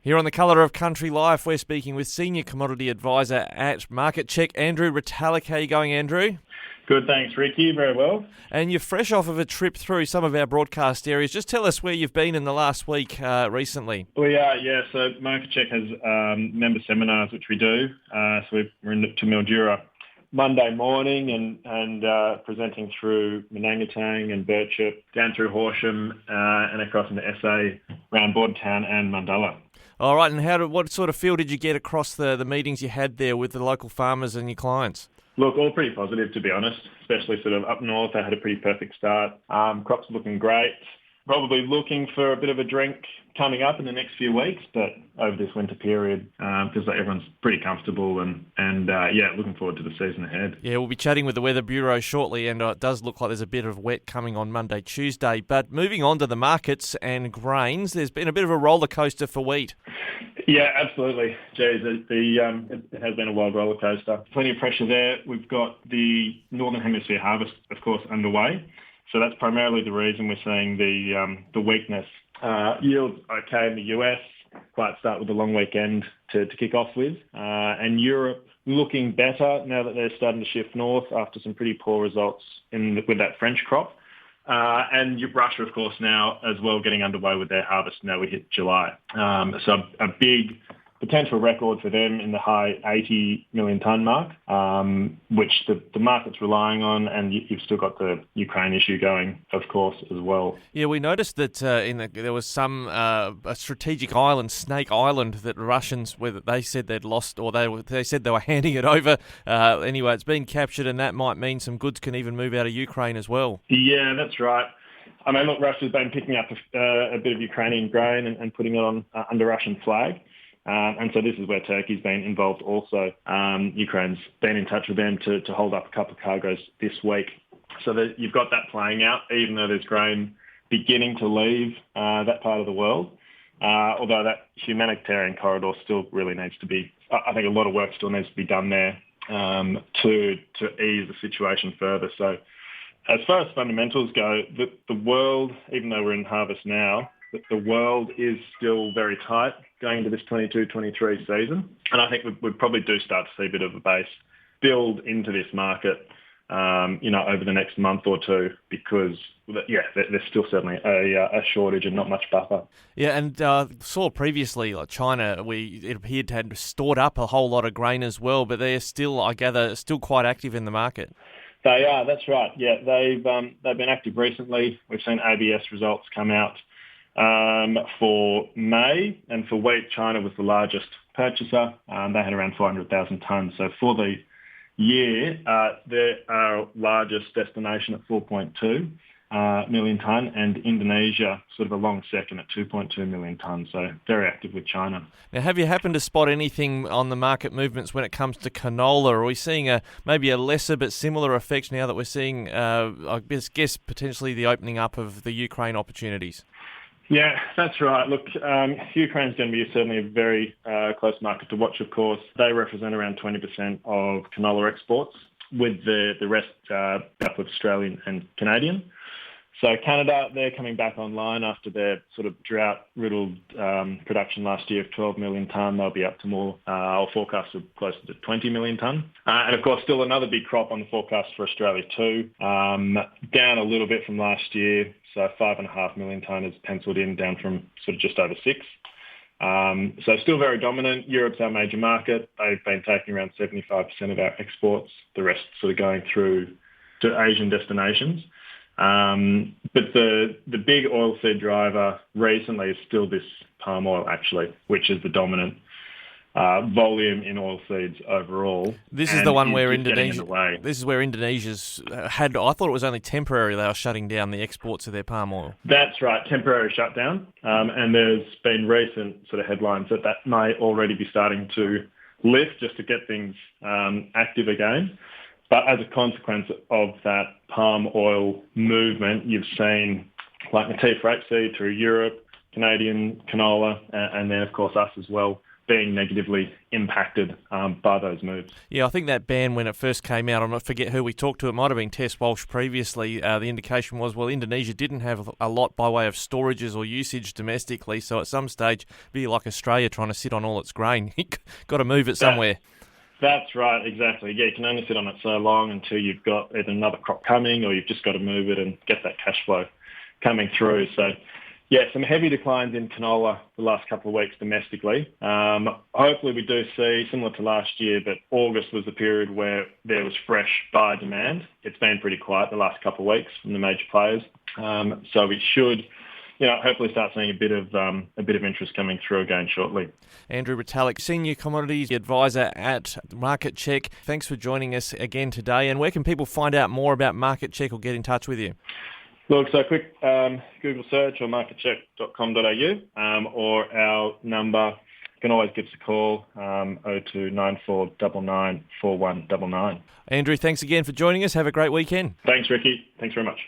Here on the Colour of Country Life, we're speaking with Senior Commodity Advisor at Market Check, Andrew Retallick. How are you going, Andrew? Good, thanks, Ricky. Very well. And you're fresh off of a trip through some of our broadcast areas. Just tell us where you've been in the last week recently. We are, yeah. So Market Check has member seminars, which we do. So we're to Mildura Monday morning and presenting through Manangatang and Birchip, down through Horsham and across into SA, around Bordertown and Mundalla. All right, and what sort of feel did you get across the meetings you had there with the local farmers and your clients? Look, all pretty positive, to be honest, especially sort of up north. They had a pretty perfect start. Crops looking great. Probably looking for a bit of a drink coming up in the next few weeks, but over this winter period, feels like everyone's pretty comfortable and looking forward to the season ahead. Yeah, we'll be chatting with the Weather Bureau shortly, and it does look like there's a bit of wet coming on Monday, Tuesday. But moving on to the markets and grains, there's been a bit of a roller coaster for wheat. Yeah, absolutely. Geez, it has been a wild roller coaster. Plenty of pressure there. We've got the Northern Hemisphere harvest, of course, underway. So that's primarily the reason we're seeing the weakness. Yields okay in the US, quite start with a long weekend to kick off with. And Europe looking better now that they're starting to shift north after some pretty poor results with that French crop. And Russia, of course, now as well getting underway with their harvest. Now we hit July. So a big potential record for them in the high 80 million tonne mark, which the market's relying on, and you've still got the Ukraine issue going, of course, as well. Yeah, we noticed that there was some a strategic island, Snake Island, that Russians, whether they said they'd lost or they said they were handing it over. Anyway, it's been captured, and that might mean some goods can even move out of Ukraine as well. Yeah, that's right. I mean, look, Russia's been picking up a bit of Ukrainian grain and putting it on under Russian flag. And so this is where Turkey's been involved also. Ukraine's been in touch with them to hold up a couple of cargoes this week. So that you've got that playing out, even though there's grain beginning to leave that part of the world. Although that humanitarian corridor still really needs to be, I think a lot of work still needs to be done there to ease the situation further. So as far as fundamentals go, the world, even though we're in harvest now, the world is still very tight going into this 22-23 season. And I think we probably do start to see a bit of a base build into this market, over the next month or two, because, there's still certainly a shortage and not much buffer. Yeah, and saw previously, like China, it appeared to have stored up a whole lot of grain as well, but they're still, I gather, still quite active in the market. They are, that's right. Yeah, they've been active recently. We've seen ABS results come out for May, and for wheat, China was the largest purchaser. They had around 400,000 tonnes. So for the year, they're our largest destination at 4.2 million tonne, and Indonesia sort of a long second at 2.2 million tonne. So very active with China. Now, have you happened to spot anything on the market movements when it comes to canola? Are we seeing maybe a lesser but similar effect now that we're seeing, I guess, potentially the opening up of the Ukraine opportunities? Yeah, that's right. Look, Ukraine's going to be certainly a very close market to watch, of course. They represent around 20% of canola exports, with the rest up with Australian and Canadian. So Canada, they're coming back online after their sort of drought-riddled production last year of 12 million tonne. They'll be up to more, forecasts of closer to 20 million tonne. And of course, still another big crop on the forecast for Australia too. Down a little bit from last year. So 5.5 million tonne is penciled in, down from sort of just over 6. So still very dominant. Europe's our major market. They've been taking around 75% of our exports, the rest sort of going through to Asian destinations. But the big oilseed driver recently is still this palm oil, actually, which is the dominant volume in oilseeds overall. This is the one where Indonesia. This is where Indonesia's had. I thought it was only temporary. They were shutting down the exports of their palm oil. That's right, temporary shutdown. And there's been recent sort of headlines that may already be starting to lift just to get things active again. But as a consequence of that palm oil movement, you've seen like Natif rapeseed through Europe, Canadian canola, and then of course us as well, being negatively impacted by those moves. Yeah, I think that ban, when it first came out, I forget who we talked to, it might have been Tess Walsh previously, the indication was, well, Indonesia didn't have a lot by way of storages or usage domestically, so at some stage, be like Australia trying to sit on all its grain. Got to move it somewhere. That's right, exactly. Yeah, you can only sit on it so long until you've got either another crop coming or you've just got to move it and get that cash flow coming through. So, yeah, some heavy declines in canola the last couple of weeks domestically. Hopefully we do see, similar to last year, but August was the period where there was fresh buyer demand. It's been pretty quiet the last couple of weeks from the major players. So we should, hopefully start seeing a bit of interest coming through again shortly. Andrew Retallick, Senior Commodities Advisor at Market Check. Thanks for joining us again today. And where can people find out more about Market Check or get in touch with you? Look, so quick Google search or marketcheck.com.au or our number. You can always give us a call, 0294 99 4199. Andrew, thanks again for joining us. Have a great weekend. Thanks, Ricky. Thanks very much.